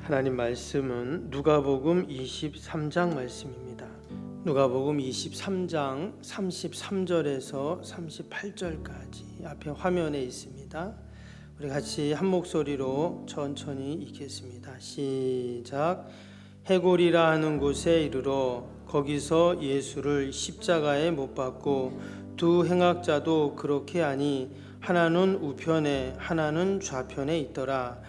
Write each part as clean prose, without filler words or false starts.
하나님 말씀은 누가복음 23장 말씀입니다. 누가복음 23장 33절에서 38절까지 앞에 화면에 있습니다. 우리 같이 한 목소리로 천천히 읽겠습니다. 시작. 해골이라 하는 곳에 이르러 거기서 예수를 십자가에 못 박고 두 행악자도 그렇게 하니 하나는 우편에 하나는 좌편에 있더라.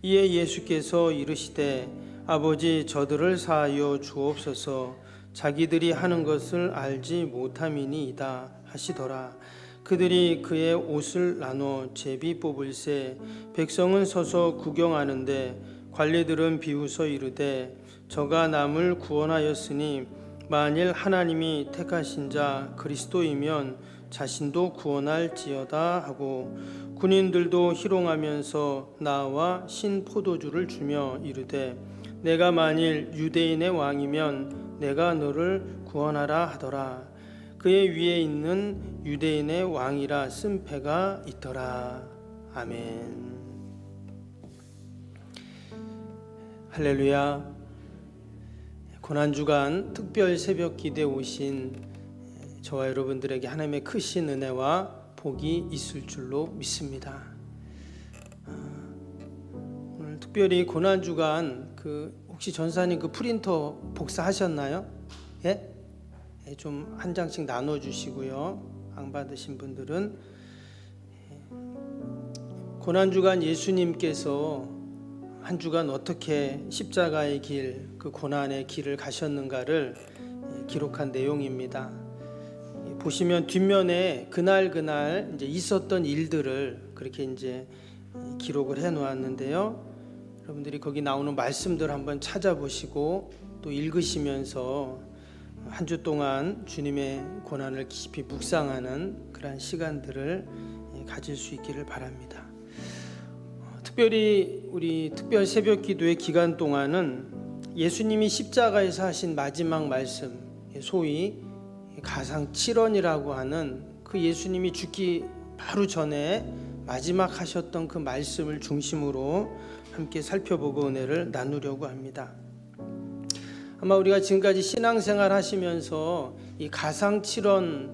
이에 예수께서 이르시되 아버지 저들을 사하여 주옵소서 자기들이 하는 것을 알지 못함이니이다 하시더라. 그들이 그의 옷을 나눠 제비 뽑을새 백성은 서서 구경하는데 관리들은 비웃어 이르되 저가 남을 구원하였으니 만일 하나님이 택하신 자 그리스도이면 자신도 구원할지어다 하고 군인들도 희롱하면서 나와 신 포도주를 주며 이르되 내가 만일 유대인의 왕이면 내가 너를 구원하라 하더라. 그의 위에 있는 유대인의 왕이라 쓴 패가 있더라. 아멘. 할렐루야. 고난주간 특별 새벽 기도에 오신 저와 여러분들에게 하나님의 크신 은혜와 복이 있을 줄로 믿습니다. 오늘 특별히 고난주간 혹시 전사님 프린터 복사하셨나요? 예? 좀 한 장씩 나눠주시고요. 안 받으신 분들은 고난주간 예수님께서 한 주간 어떻게 십자가의 길, 그 고난의 길을 가셨는가를 기록한 내용입니다. 보시면 뒷면에 그날 이제 있었던 일들을 그렇게 이제 기록을 해 놓았는데요. 여러분들이 거기 나오는 말씀들 한번 찾아보시고 또 읽으시면서 한 주 동안 주님의 고난을 깊이 묵상하는 그러한 시간들을 가질 수 있기를 바랍니다. 특별히 우리 특별 새벽 기도의 기간 동안은 예수님이 십자가에서 하신 마지막 말씀, 소위 가상 7원이라고 하는 그 예수님이 죽기 바로 전에 마지막 하셨던 그 말씀을 중심으로 함께 살펴보고 은혜를 나누려고 합니다. 아마 우리가 지금까지 신앙생활 하시면서 이 가상 7원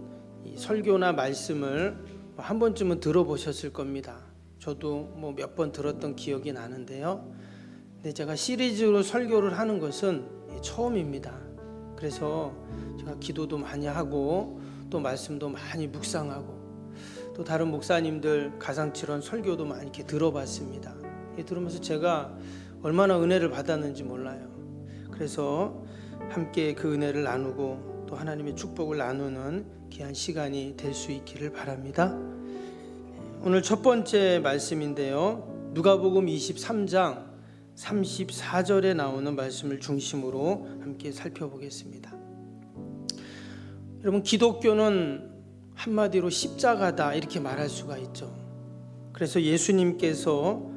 설교나 말씀을 한 번쯤은 들어보셨을 겁니다. 저도 몇 번 들었던 기억이 나는데요. 근데 제가 시리즈로 설교를 하는 것은 처음입니다. 그래서 제가 기도도 많이 하고 또 말씀도 많이 묵상하고 또 다른 목사님들 가상칠원 설교도 많이 이렇게 들어봤습니다. 들으면서 제가 얼마나 은혜를 받았는지 몰라요. 그래서 함께 그 은혜를 나누고 또 하나님의 축복을 나누는 귀한 시간이 될 수 있기를 바랍니다. 오늘 첫 번째 말씀인데요. 누가복음 23장 34절에 나오는 말씀을 중심으로 함께 살펴보겠습니다. 여러분, 기독교는 한마디로 십자가다 이렇게 말할 수가 있죠. 그래서 예수님께서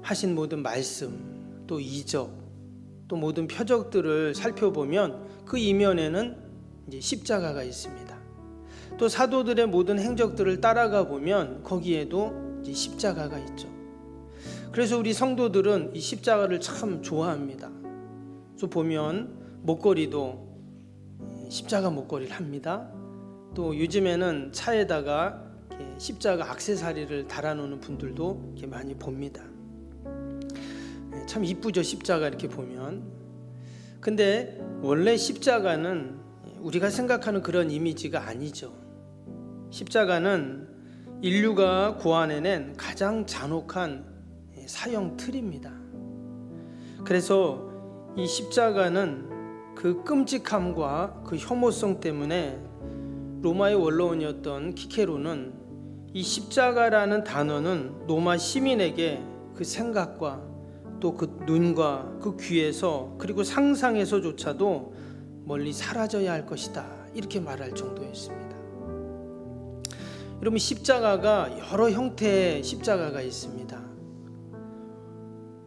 하신 모든 말씀, 또 이적, 또 모든 표적들을 살펴보면 그 이면에는 이제 십자가가 있습니다. 또 사도들의 모든 행적들을 따라가 보면 거기에도 이제 십자가가 있죠. 그래서 우리 성도들은 이 십자가를 참 좋아합니다. 그래서 보면 목걸이도 십자가 목걸이를 합니다. 또 요즘에는 차에다가 십자가 액세서리를 달아놓는 분들도 이렇게 많이 봅니다. 참 이쁘죠, 십자가 이렇게 보면. 근데 원래 십자가는 우리가 생각하는 그런 이미지가 아니죠. 십자가는 인류가 고안해낸 가장 잔혹한 사형 틀입니다. 그래서 이 십자가는 그 끔찍함과 그 혐오성 때문에 로마의 원로원이었던 키케로는 이 십자가라는 단어는 로마 시민에게 그 생각과 또 그 눈과 그 귀에서 그리고 상상에서조차도 멀리 사라져야 할 것이다 이렇게 말할 정도였습니다. 여러분, 십자가가 여러 형태의 십자가가 있습니다.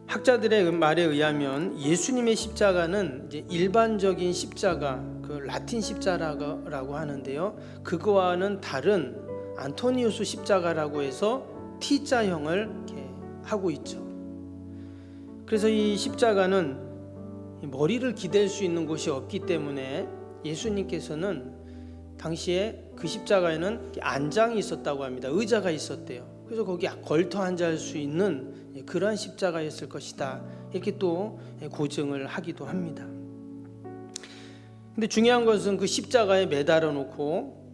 학자들의 말에 의하면 예수님의 십자가는 이제 일반적인 십자가, 그 라틴 십자가라고 하는데요. 그거와는 다른 안토니우스 십자가라고 해서 T자형을 이렇게 하고 있죠. 그래서 이 십자가는 머리를 기댈 수 있는 곳이 없기 때문에 예수님께서는 당시에 그 십자가에는 안장이 있었다고 합니다. 의자가 있었대요. 그래서 거기 걸터 앉을 수 있는 그러한 십자가였을 것이다, 이렇게 또 고증을 하기도 합니다. 근데 중요한 것은 그 십자가에 매달아 놓고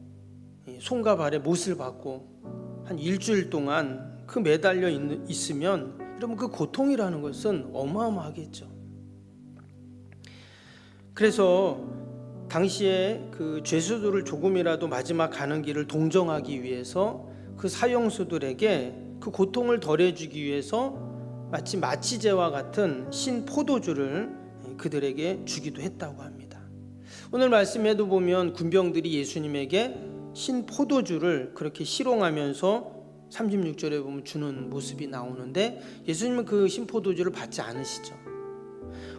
손과 발에 못을 박고 한 일주일 동안 그 매달려 있으면, 여러분, 그 고통이라는 것은 어마어마하겠죠. 그래서 당시에 그 죄수들을 조금이라도 마지막 가는 길을 동정하기 위해서 그 사형수들에게 그 고통을 덜해주기 위해서 마치 마취제와 같은 신포도주를 그들에게 주기도 했다고 합니다. 오늘 말씀에도 보면 군병들이 예수님에게 신포도주를 그렇게 실용하면서 36절에 보면 주는 모습이 나오는데, 예수님은 그 신포도주를 받지 않으시죠.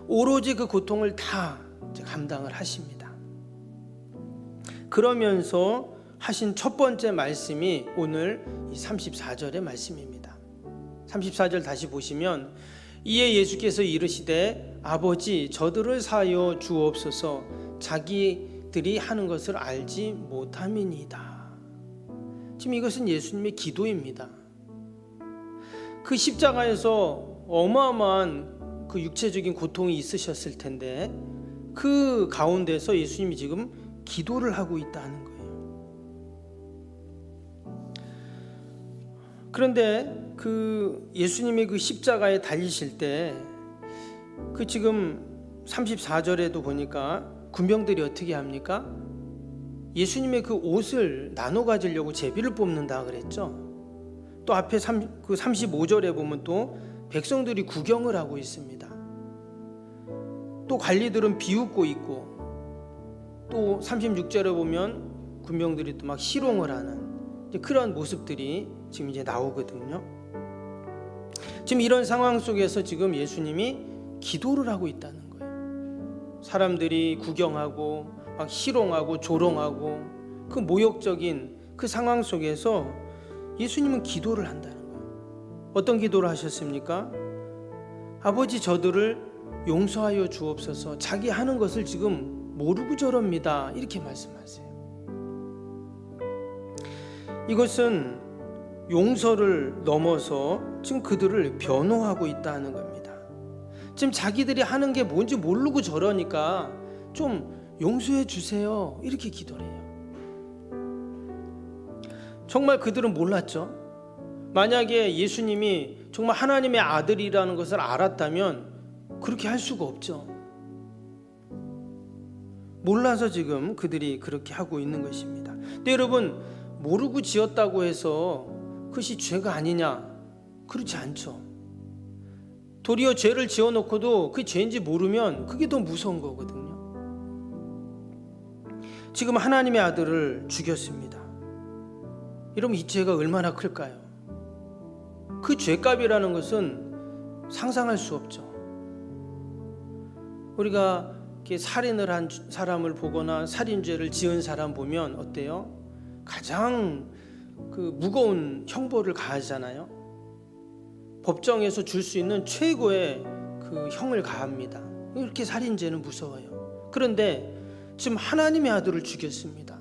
오로지 그 고통을 다 감당을 하십니다. 그러면서 하신 첫 번째 말씀이 오늘 34절의 말씀입니다. 34절 다시 보시면, 이에 예수께서 이르시되 아버지 저들을 사하여 주옵소서, 자기들이 하는 것을 알지 못함이니이다. 지금 이것은 예수님의 기도입니다. 그 십자가에서 어마어마한 그 육체적인 고통이 있으셨을 텐데, 그 가운데서 예수님이 지금 기도를 하고 있다는 거예요. 그런데 그 예수님이 그 십자가에 달리실 때 그 지금 34절에도 보니까 군병들이 어떻게 합니까? 예수님의 그 옷을 나눠 가지려고 제비를 뽑는다 그랬죠. 또 앞에 35절에 보면 또 백성들이 구경을 하고 있습니다. 또 관리들은 비웃고 있고, 또 36절에 보면 군병들이 또 막 희롱을 하는 그런 모습들이 지금 이제 나오거든요. 지금 이런 상황 속에서 지금 예수님이 기도를 하고 있다는 거예요. 사람들이 구경하고 막 희롱하고 조롱하고 그 모욕적인 그 상황 속에서 예수님은 기도를 한다는 거예요. 어떤 기도를 하셨습니까? 아버지 저들을 용서하여 주옵소서, 자기 하는 것을 지금 모르고 저럽니다, 이렇게 말씀하세요. 이것은 용서를 넘어서 지금 그들을 변호하고 있다는 겁니다. 지금 자기들이 하는 게 뭔지 모르고 저러니까 좀 용서해 주세요, 이렇게 기도를 해요. 정말 그들은 몰랐죠. 만약에 예수님이 정말 하나님의 아들이라는 것을 알았다면 그렇게 할 수가 없죠. 몰라서 지금 그들이 그렇게 하고 있는 것입니다. 근데 여러분, 모르고 지었다고 해서 그것이 죄가 아니냐? 그렇지 않죠. 도리어 죄를 지어놓고도 그게 죄인지 모르면 그게 더 무서운 거거든요. 지금 하나님의 아들을 죽였습니다. 여러분, 이 죄가 얼마나 클까요? 그 죄값이라는 것은 상상할 수 없죠. 우리가 이렇게 살인을 한 사람을 보거나 살인죄를 지은 사람 보면 어때요? 가장 그 무거운 형벌을 가하잖아요. 법정에서 줄 수 있는 최고의 그 형을 가합니다. 이렇게 살인죄는 무서워요. 그런데 지금 하나님의 아들을 죽였습니다.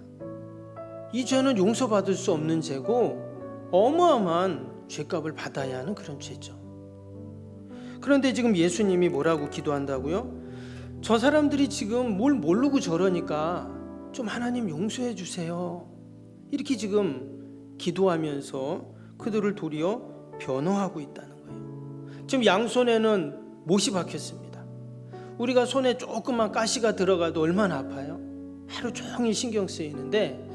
이 죄는 용서받을 수 없는 죄고 어마어마한 죄값을 받아야 하는 그런 죄죠. 그런데 지금 예수님이 뭐라고 기도한다고요? 저 사람들이 지금 뭘 모르고 저러니까 좀 하나님 용서해 주세요, 이렇게 지금 기도하면서 그들을 도리어 변호하고 있다는 거예요. 지금 양손에는 못이 박혔습니다. 우리가 손에 조금만 가시가 들어가도 얼마나 아파요? 하루 종일 신경 쓰이는데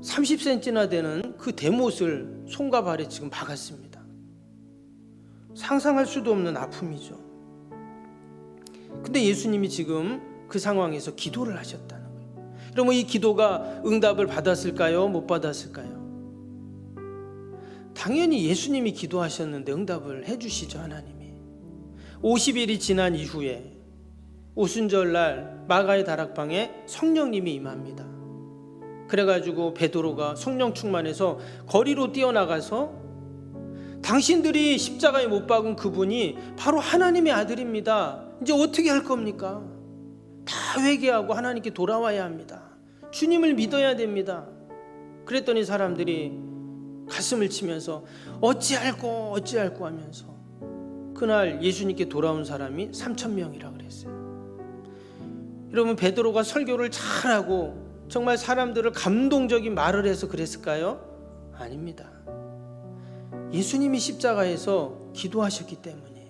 30cm나 되는 그 대못을 손과 발에 지금 박았습니다. 상상할 수도 없는 아픔이죠. 근데 예수님이 지금 그 상황에서 기도를 하셨다는 거예요. 그러면 이 기도가 응답을 받았을까요? 못 받았을까요? 당연히 예수님이 기도하셨는데 응답을 해주시죠, 하나님이. 50일이 지난 이후에 오순절날 마가의 다락방에 성령님이 임합니다. 그래가지고 베드로가 성령 충만해서 거리로 뛰어나가서 당신들이 십자가에 못 박은 그분이 바로 하나님의 아들입니다. 이제 어떻게 할 겁니까? 다 회개하고 하나님께 돌아와야 합니다. 주님을 믿어야 됩니다. 그랬더니 사람들이 가슴을 치면서 어찌할꼬 하면서 그날 예수님께 돌아온 사람이 3,000명이라 그랬어요. 여러분, 베드로가 설교를 잘하고 정말 사람들을 감동적인 말을 해서 그랬을까요? 아닙니다. 예수님이 십자가에서 기도하셨기 때문이에요.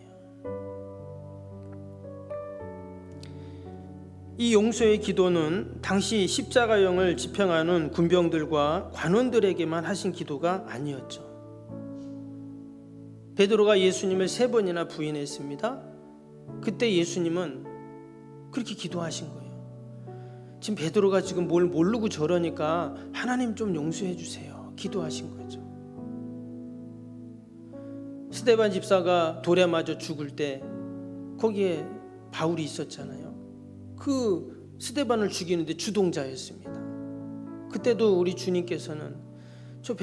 이 용서의 기도는 당시 십자가형을 집행하는 군병들과 관원들에게만 하신 기도가 아니었죠. 베드로가 예수님을 3번이나 부인했습니다. 그때 예수님은 그렇게 기도하신 거예요. 지금 베드로가 지금 뭘 모르고 저러니까 하나님 좀 용서해 주세요. 기도하신 거죠. 스데반 집사가 돌에 맞아 죽을 때 거기에 바울이 있었잖아요. 그 스데반을 죽이는데 주동자였습니다. 그때도 우리 주님께서는 저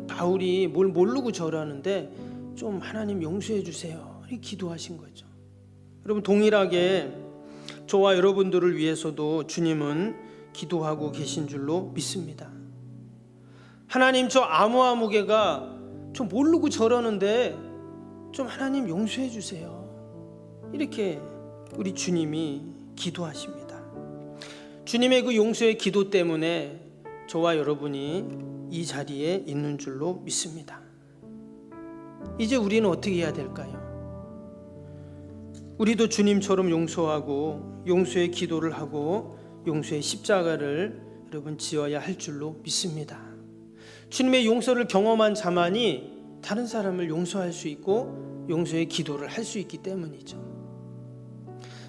바울이 뭘 모르고 저러는데 좀 하나님 용서해 주세요. 이렇게 기도하신 거죠. 여러분, 동일하게 저와 여러분들을 위해서도 주님은 기도하고 계신 줄로 믿습니다. 하나님, 저 아무개가 저 모르고 저러는데 좀 하나님 용서해 주세요. 이렇게 우리 주님이 기도하십니다. 주님의 그 용서의 기도 때문에 저와 여러분이 이 자리에 있는 줄로 믿습니다. 이제 우리는 어떻게 해야 될까요? 우리도 주님처럼 용서하고 용서의 기도를 하고 용서의 십자가를 여러분 지어야 할 줄로 믿습니다. 주님의 용서를 경험한 자만이 다른 사람을 용서할 수 있고 용서의 기도를 할 수 있기 때문이죠.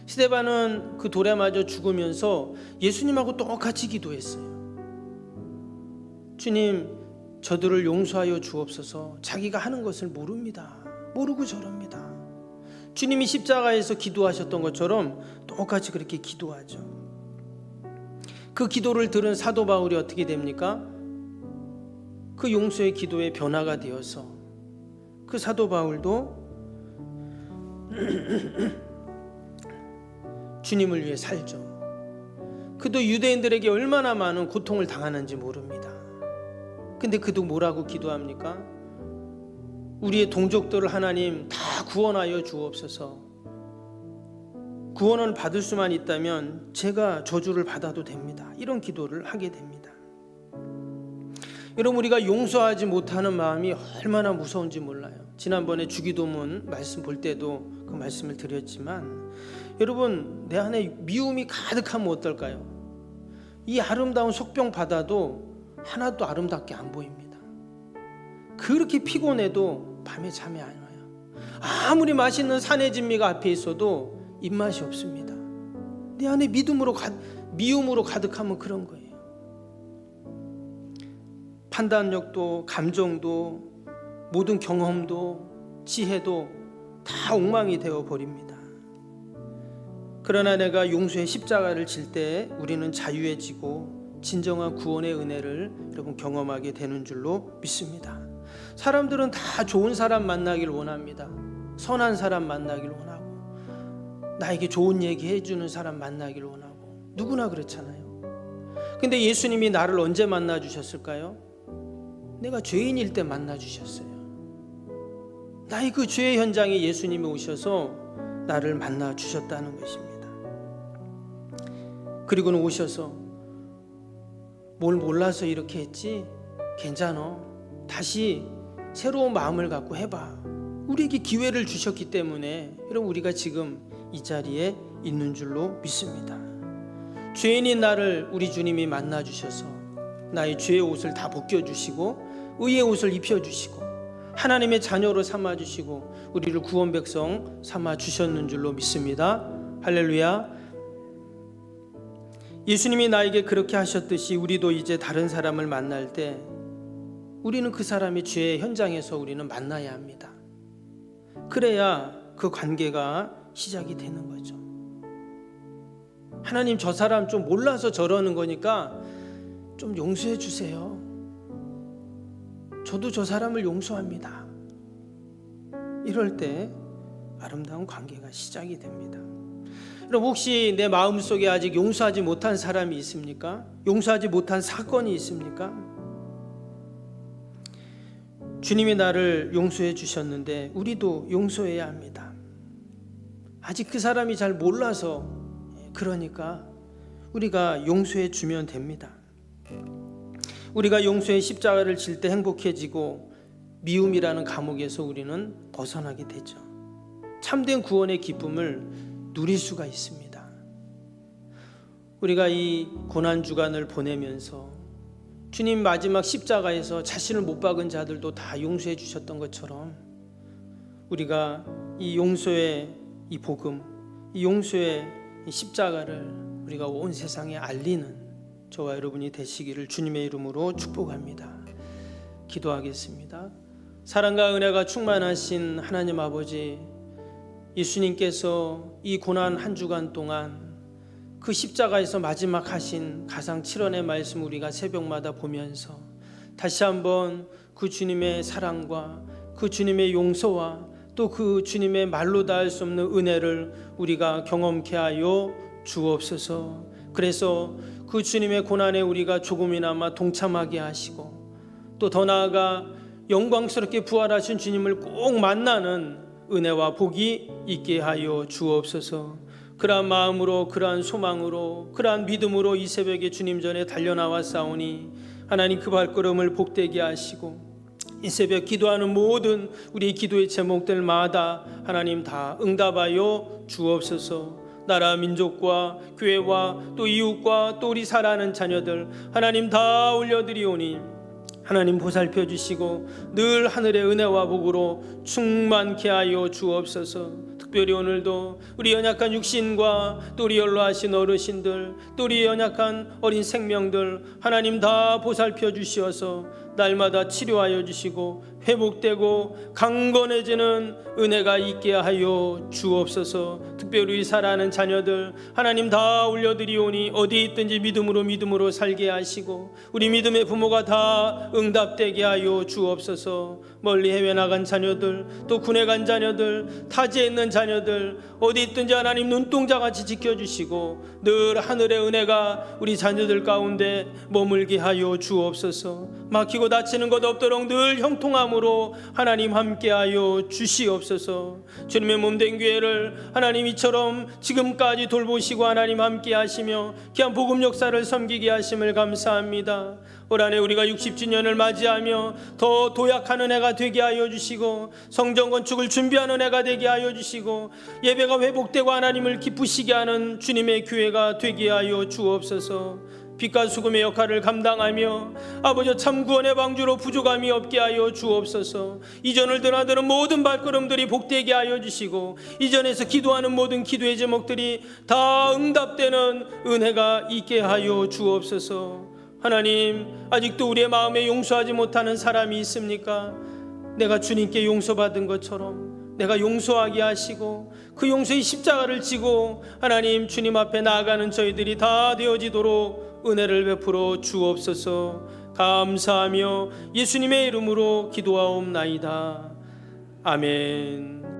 스데반은 그 돌에 맞아 죽으면서 예수님하고 똑같이 기도했어요. 주님, 저들을 용서하여 주옵소서. 자기가 하는 것을 모릅니다. 모르고 저럽니다. 주님이 십자가에서 기도하셨던 것처럼 똑같이 그렇게 기도하죠. 그 기도를 들은 사도 바울이 어떻게 됩니까? 그 용서의 기도에 변화가 되어서 그 사도 바울도 주님을 위해 살죠. 그도 유대인들에게 얼마나 많은 고통을 당하는지 모릅니다. 근데 그도 뭐라고 기도합니까? 우리의 동족들을 하나님 다 구원하여 주옵소서. 구원을 받을 수만 있다면 제가 저주를 받아도 됩니다. 이런 기도를 하게 됩니다. 여러분, 우리가 용서하지 못하는 마음이 얼마나 무서운지 몰라요. 지난번에 주기도문 말씀 볼 때도 그 말씀을 드렸지만, 여러분, 내 안에 미움이 가득하면 어떨까요? 이 아름다운 속병 바다도 하나도 아름답게 안 보입니다. 그렇게 피곤해도 밤에 잠이 안 와요. 아무리 맛있는 산의 진미가 앞에 있어도 입맛이 없습니다. 내 안에 미움으로 가득하면 그런 거예요. 판단력도, 감정도, 모든 경험도, 지혜도 다 엉망이 되어 버립니다. 그러나 내가 용서의 십자가를 질 때 우리는 자유해지고 진정한 구원의 은혜를 여러분 경험하게 되는 줄로 믿습니다. 사람들은 다 좋은 사람 만나길 원합니다. 선한 사람 만나길 원하고 나에게 좋은 얘기 해주는 사람 만나길 원하고 누구나 그렇잖아요. 근데 예수님이 나를 언제 만나 주셨을까요? 내가 죄인일 때 만나 주셨어요. 나의 그 죄의 현장에 예수님이 오셔서 나를 만나 주셨다는 것입니다. 그리고는 오셔서 뭘 몰라서 이렇게 했지? 괜찮아. 다시 새로운 마음을 갖고 해봐. 우리에게 기회를 주셨기 때문에 여러분 우리가 지금 이 자리에 있는 줄로 믿습니다. 죄인인 나를 우리 주님이 만나 주셔서 나의 죄의 옷을 다 벗겨주시고 의의 옷을 입혀주시고 하나님의 자녀로 삼아주시고 우리를 구원 백성 삼아주셨는 줄로 믿습니다. 할렐루야. 예수님이 나에게 그렇게 하셨듯이 우리도 이제 다른 사람을 만날 때 우리는 그 사람의 죄의 현장에서 우리는 만나야 합니다. 그래야 그 관계가 시작이 되는 거죠. 하나님, 저 사람 좀 몰라서 저러는 거니까 좀 용서해 주세요. 저도 저 사람을 용서합니다. 이럴 때 아름다운 관계가 시작이 됩니다. 여러분, 혹시 내 마음속에 아직 용서하지 못한 사람이 있습니까? 용서하지 못한 사건이 있습니까? 주님이 나를 용서해 주셨는데 우리도 용서해야 합니다. 아직 그 사람이 잘 몰라서 그러니까 우리가 용서해 주면 됩니다. 우리가 용서의 십자가를 질 때 행복해지고 미움이라는 감옥에서 우리는 벗어나게 되죠. 참된 구원의 기쁨을 누릴 수가 있습니다. 우리가 이 고난주간을 보내면서 주님 마지막 십자가에서 자신을 못 박은 자들도 다 용서해 주셨던 것처럼 우리가 이 용서의 이 복음, 이 용서의 이 십자가를 우리가 온 세상에 알리는 저와 여러분이 되시기를 주님의 이름으로 축복합니다. 기도하겠습니다. 사랑과 은혜가 충만하신 하나님 아버지, 예수님께서 이 고난 한 주간 동안 그 십자가에서 마지막 하신 가상 7원의 말씀 우리가 새벽마다 보면서 다시 한번 그 주님의 사랑과 그 주님의 용서와 또 그 주님의 말로 다 할 수 없는 은혜를 우리가 경험케 하여 주옵소서. 그래서 그 주님의 고난에 우리가 조금이나마 동참하게 하시고 또 더 나아가 영광스럽게 부활하신 주님을 꼭 만나는 은혜와 복이 있게 하여 주옵소서. 그러한 마음으로, 그러한 소망으로, 그러한 믿음으로 이 새벽에 주님 전에 달려나와 싸우니 하나님 그 발걸음을 복되게 하시고 이 새벽 기도하는 모든 우리 기도의 제목들마다 하나님 다 응답하여 주옵소서. 나라 민족과 교회와 또 이웃과 또 우리 사랑하는 자녀들 하나님 다 올려드리오니 하나님 보살펴 주시고 늘 하늘의 은혜와 복으로 충만케 하여 주옵소서. 특별히 오늘도 우리 연약한 육신과 또 우리 연로하신 어르신들 또 우리 연약한 어린 생명들 하나님 다 보살펴 주시어서 날마다 치료하여 주시고 회복되고 강건해지는 은혜가 있게 하여 주옵소서. 특별히 사랑하는 자녀들 하나님 다 올려드리오니 어디 있든지 믿음으로 살게 하시고 우리 믿음의 부모가 다 응답되게 하여 주옵소서. 멀리 해외 나간 자녀들 또 군에 간 자녀들 타지에 있는 자녀들 어디 있든지 하나님 눈동자같이 지켜주시고 늘 하늘의 은혜가 우리 자녀들 가운데 머물게 하여 주옵소서. 막히고 다치는 것 없도록 늘 형통함으로 하나님 함께하여 주시옵소서. 주님의 몸된 교회를 하나님 이처럼 지금까지 돌보시고 하나님 함께하시며 귀한 복음 역사를 섬기게 하심을 감사합니다. 올 한해 우리가 60주년을 맞이하며 더 도약하는 해가 되게 하여 주시고 성전 건축을 준비하는 해가 되게 하여 주시고 예배가 회복되고 하나님을 기쁘시게 하는 주님의 교회가 되게 하여 주옵소서. 빛과 수금의 역할을 감당하며 아버지 참 구원의 방주로 부족함이 없게 하여 주옵소서. 이전을 드나드는 모든 발걸음들이 복되게 하여 주시고 이전에서 기도하는 모든 기도의 제목들이 다 응답되는 은혜가 있게 하여 주옵소서. 하나님, 아직도 우리의 마음에 용서하지 못하는 사람이 있습니까? 내가 주님께 용서받은 것처럼 내가 용서하게 하시고 그 용서의 십자가를 지고 하나님 주님 앞에 나아가는 저희들이 다 되어지도록 은혜를 베풀어 주옵소서. 감사하며 예수님의 이름으로 기도하옵나이다. 아멘.